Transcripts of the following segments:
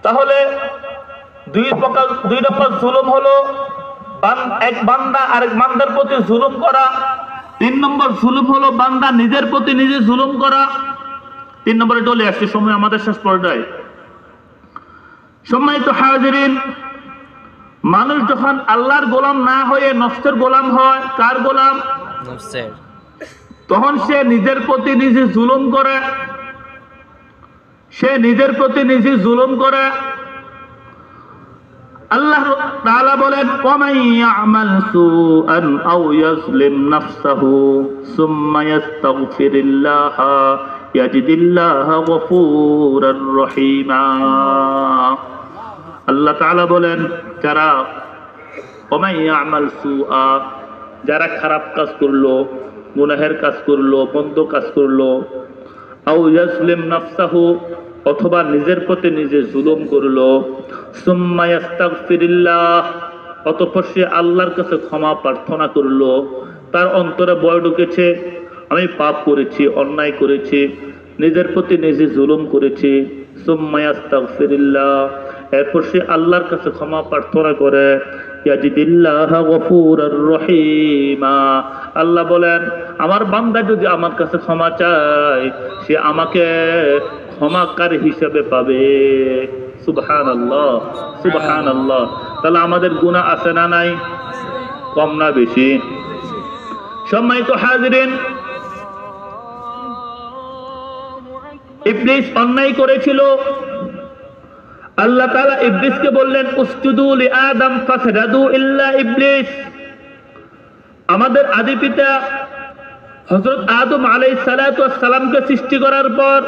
তাহলে দুই রকম জুলুম হলো, এক বান্দা আরেক বান্দার প্রতি জুলুম করা। 3 নম্বর জুলুম হলো বান্দা নিজের প্রতি নিজে জুলুম করা। 3 নম্বরে চলে আসছে সময় আমাদের শেষ পর্যায়ে। সম্মানিত হাজিরিন, মানুষ যখন আল্লাহর গোলাম না হয়ে নফসের গোলাম হয়, কার গোলাম? নফসের। তখন সে নিজের প্রতি নিজে জুলুম করে, সে নিজের প্রতি নিজে জুলুম করে। আল্লাহ তাআলা বলেন, ওয়ামান ইয়ামাল সুআন আও ইয়াজলিম নাফসাহু সুম্মা ইস্তাগফিরিল্লাহ ইয়াজিদিল্লাহ গফুরার রহিমা। আল্লাহ তাআলা বলেন, যারা ওয়ামান ইয়ামাল সুআ, যারা খারাপ কাজ করলো, গুনাহের কাজ করলো, মন্দ কাজ করলো, আও ইয়াজলিম নাফসাহু, অথবা নিজের প্রতি নিজে জুলুম করলো, সুম্মা ইস্তাগফিরিল্লাহ, অতঃপর সে আল্লাহর কাছে ক্ষমা প্রার্থনা করলো, তার অন্তরে ভয় ঢুকেছে, আমি পাপ করেছি, অন্যায় করেছি, নিজের প্রতি নিজে জুলুম করেছি, সুম্মা ইস্তাগফিরিল্লাহ, এরপর সে আল্লাহর কাছে ক্ষমা প্রার্থনা করে, ইয়াজিদিল্লাহ গফুরার রহিমা। আল্লাহ বলেন, আমার বান্দা যদি আমার কাছে ক্ষমা চায়, সে আমাকে ক্ষমাকার হিসেবে পাবে। সুবহানাল্লাহ, সুবহানাল্লাহ। তাহলে আমাদের গুনাহ আছে না নাই? কম না বেশি? সম্মানিত হাজিরিন, ইবলিস অন্যায় করেছিল। আল্লাহ তাআলা ইবলিসকে বললেন, উসজুদু লিআদম ফাসজাদু ইল্লা ইবলিস। আমাদের আদি পিতা হযরত আদম আলাইহিস সালাতু ওয়াস সালামকে সৃষ্টি করার পর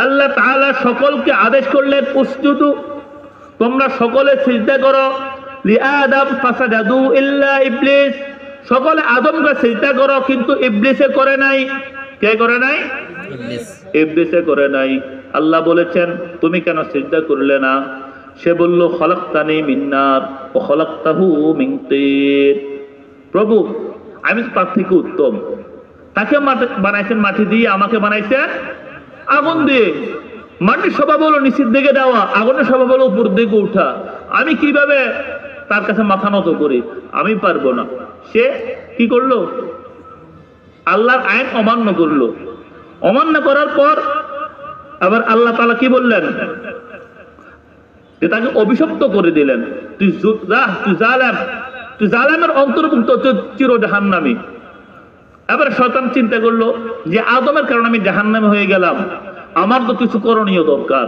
আল্লাহ তাআলা সকলকে আদেশ করলেন, উসজুদু, তোমরা সকলে সিজদা করো, লিআদম ফাসজাদু ইল্লা ইবলিস, সকলে আদমকে সিজদা করো, কিন্তু ইবলিসে করে নাই। কে করে নাই? ইবলিস। ইবলিসে করে নাই। আল্লাহ বলেছেন, তুমি কেন সিজদা করলে না? সে বলল, খলাকতানি মিন নার ওয়া খলাকতাহু মিন তিন। প্রভু, আমি তো তার থেকে উত্তম। তাকে বানাইছেন মাটি দিয়ে, আমাকে বানাইছেন আগুন দিয়ে। মাটির স্বভাব হলো নিচের দিকে দেওয়া, আগুনের স্বভাব হলো উপর দিকে উঠা। আমি কিভাবে তার কাছে মাথা নত করি? আমি পারবো না। সে কি করলো? আল্লাহর আইন অমান্য করলো। অমান্য করার পর আবার আল্লাহ তাআলা কি বললেন? যে তাকে অভিশপ্ত করে দিলেন, তুই জালেম, তুই জালেমের অন্তর্ভুক্ত, চির জাহান্নামী। এবার শয়তান চিন্তা করলো যে আদমের কারণে আমি জাহান্নামী হয়ে গেলাম, আমার তো কিছু করণীয় দরকার।